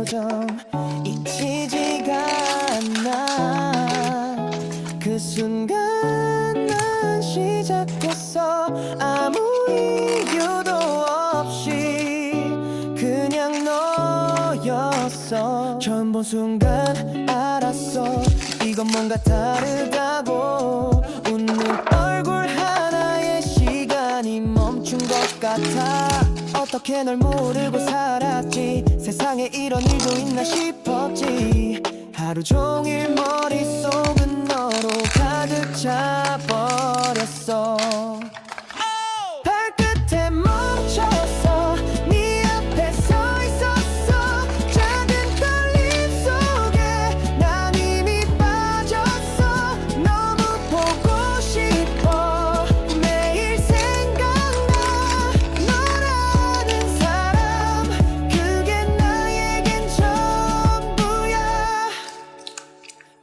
표정 잊히지가 않아. 그 순간 난 시작했어. 아무 이유도 없이 그냥 너였어. 처음 본 순간 알았어. 이건 뭔가 다르다고. 웃는 얼굴 하나에 시간이 멈춘 것 같아. 어떻게 널 모르고 살았지. 세상에 이런 일도 있나 싶었지. 하루 종일 머릿속은 너로 가득 차버렸어. 발끝에 멈췄어. 네 앞에 서 있었어. 작은 떨림 속에 난 이미 빠졌어. 너무 보고 싶어. 매일 생각나. 너라는 사람 그게 나에겐 전부야.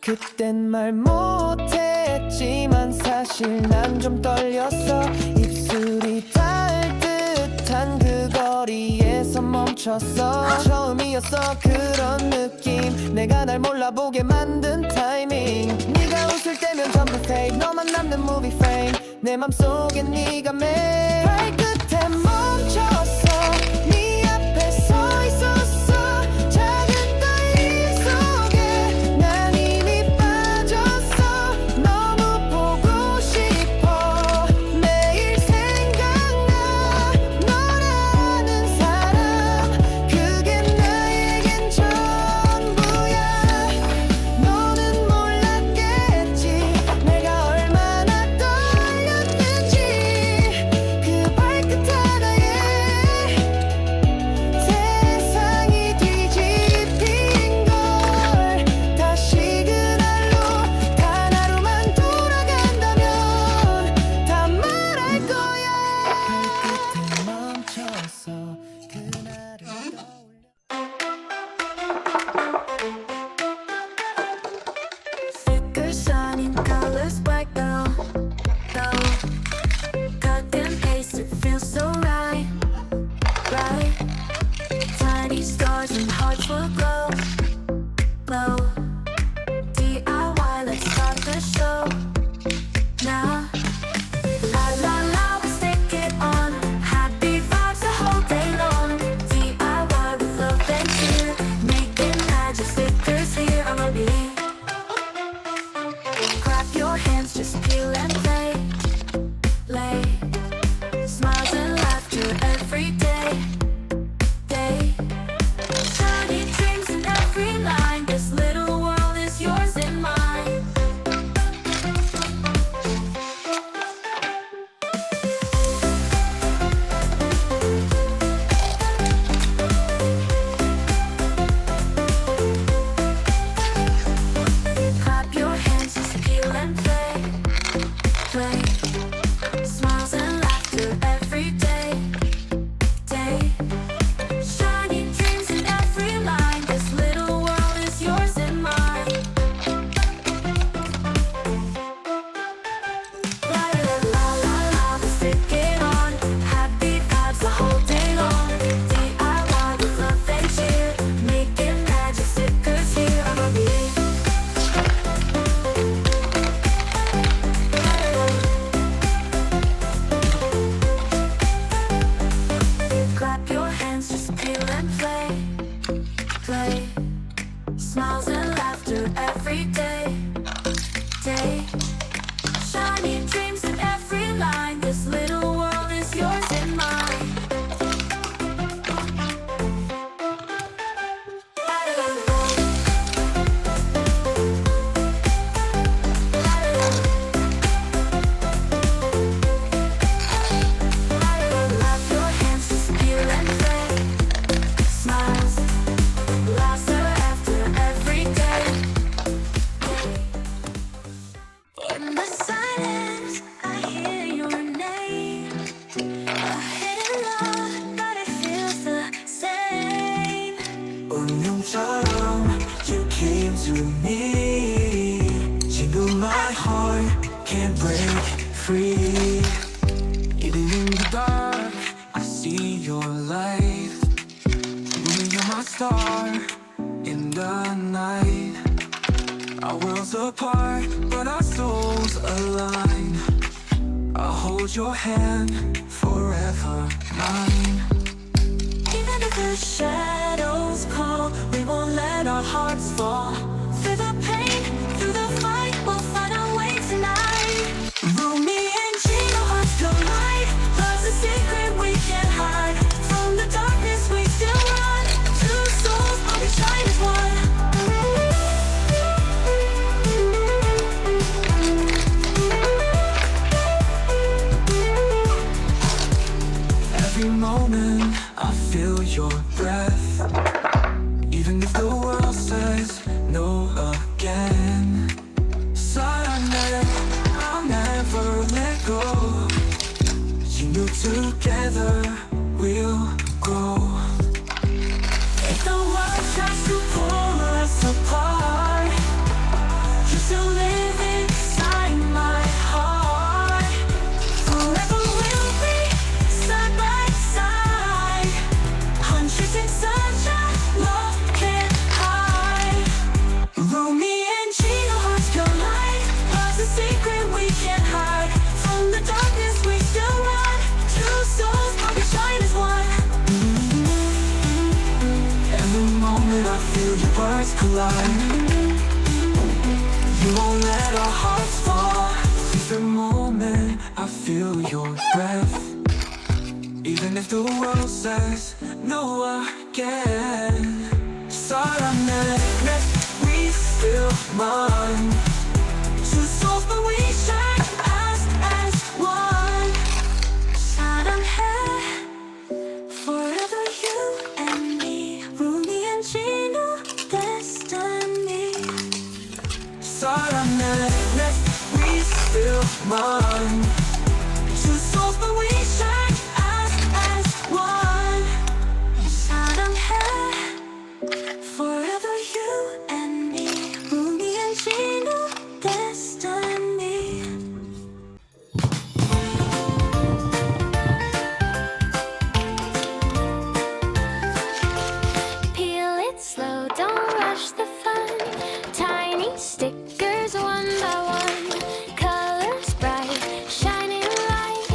그땐 말 못했지만 사실 난 좀 떨렸어. 입술이 닿을 듯한 그 거리에서 멈췄어. 처음이었어 그런 느낌. 내가 날 몰라보게 만든 타이밍. 네가 웃을 때면 전부 fake. 너만 남는 movie frame. 내 맘속엔 네가 매일. 발끝에 멈췄어. 네 앞에 서 있었어. 작은 떨림 속에 난 이미 빠졌어. 너무 보고 싶어. 매일 생각나. 너라는 사람 그게 나에겐 전부야. 너는 몰랐겠지 내가 얼마나 떨렸는지. 그 발끝 하나에 세상이 뒤집힌 걸. 다시 그날로 단 하루만 돌아간다면 다 말할 거야. 발끝에 멈췄어. 그날을 떠올려. Thicker shining colors black though. Cut and paste, it feels so right. Tiny stars and hearts will glow. DIY, let's start the show now. La la la, we'll stick it on. Happy vibes the whole day long. DIY with love and cheer. Making magic stickers here on the beat. Clap your hands, just peel and play. Smiles and laughter every day. Shiny dreams in every line. This little world is yours and mine. Clap your hands, just peel and play. Smiles and laughter every day. Shining dreams in every line. This little world is yours and mine. La la la la la, we'll stick it on. Happy vibes the whole day long. DIY with love and cheer. Making magic stickers here on the beat. Clap your hands, just peel and play. Smiles and laughter every day. Shiny dreams in every line. This little world is yours and mine. Clap your hands, just peel and play. Smiles, laughter after every day. In the silence, I hear your name. A hidden love, but it feels the same. 운명처럼 you came to me. 지금 my heart can't break free. Even in the dark, I see your light. You're my star, the night. Our worlds apart, but our souls align. I'll hold your hand, forever mine. Even if the shadows call, we won't let our hearts fall. Through the pain, through the fight, we'll find our way tonight. Rumi and Gina, hearts collide. Love's a secret we can't hide. From the darkness we still run. Two souls, but we shine as one. Every moment I feel your breath. Even if the world says no again. Silent, I'll never let go. You knew together we'll grow. If the world tries to pull us apart, you still live inside my heart. Forever we'll be side by side. Huntrix Zoey, love can't hide. Rumi and Gina, hearts collide. Love's a secret we can't hide. From the darkness we still run. Two souls, but we shine as one. Every moment I feel your words collide. You won't let our hearts fall. Every moment I feel your breath. Even if the world says no again. Silent, we still mine. Two souls, but we shine as one. Saddam hai, forever you and me. Rumi and Gina, destiny. Silent, we still mine. Two souls, but we shine as one. Saddam hai, forever you and me. Rumi and Gina, destiny. Peel it slow, don't rush the fun. Tiny stickers one by one. Colors bright, shining light.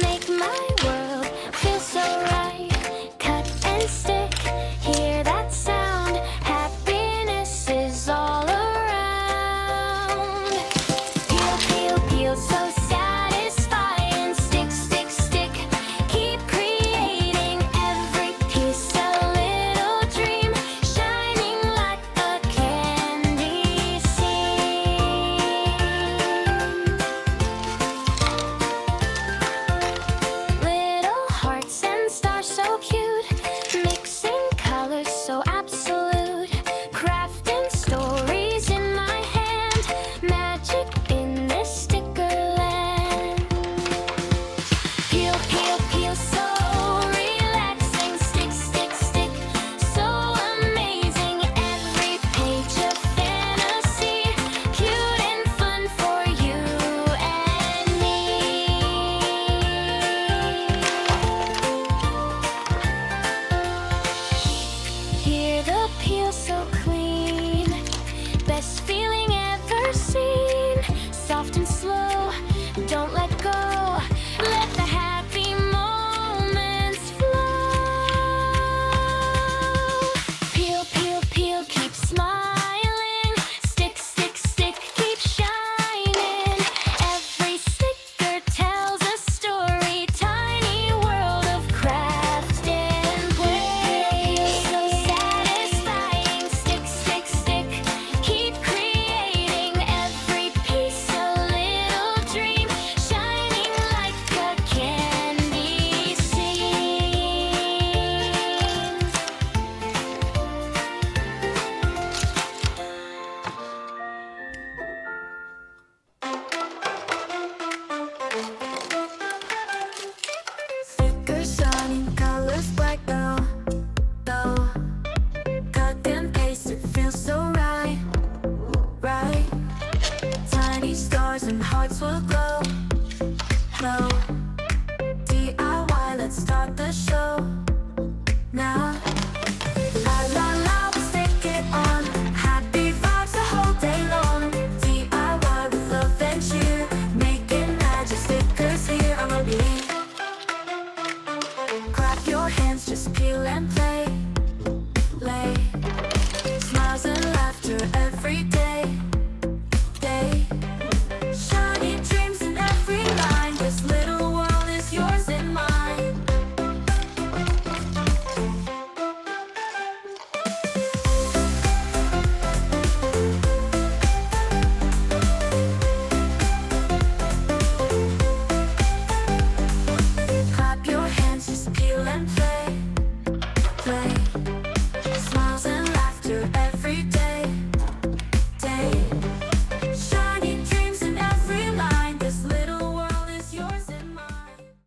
Make my world feel so right. Cut and stick, hear that sound. Happiness is all around. Peel, peel, peel, so satisfying. Stick, stick, stick. Keep creating every piece a little dream. Shining like a candy scene. Little hearts and stars so cute. Mixing colors so absolute. Crafting stories in my hand. Magic in this sticker land. Peel, peel, peel, so relaxing. Stick, stick, stick, so amazing. Every page of fantasy. Cute and fun for you and me. Hear the peel so clean. Best feeling ever seen. Soft and slow, don't let go. Let the happy moments flow. Peel, peel, peel, keep smiling. Stick, stick, stick, keep shining. Every sticker tells a story. Tiny world of craft and play. So satisfying. Stick, stick, stick. Keep creating every piece a little dream. Shining like a candy scene. Stickers shining, colors black now. Cut and paste, it feels so right, right. Tiny stars and hearts will glow, glow.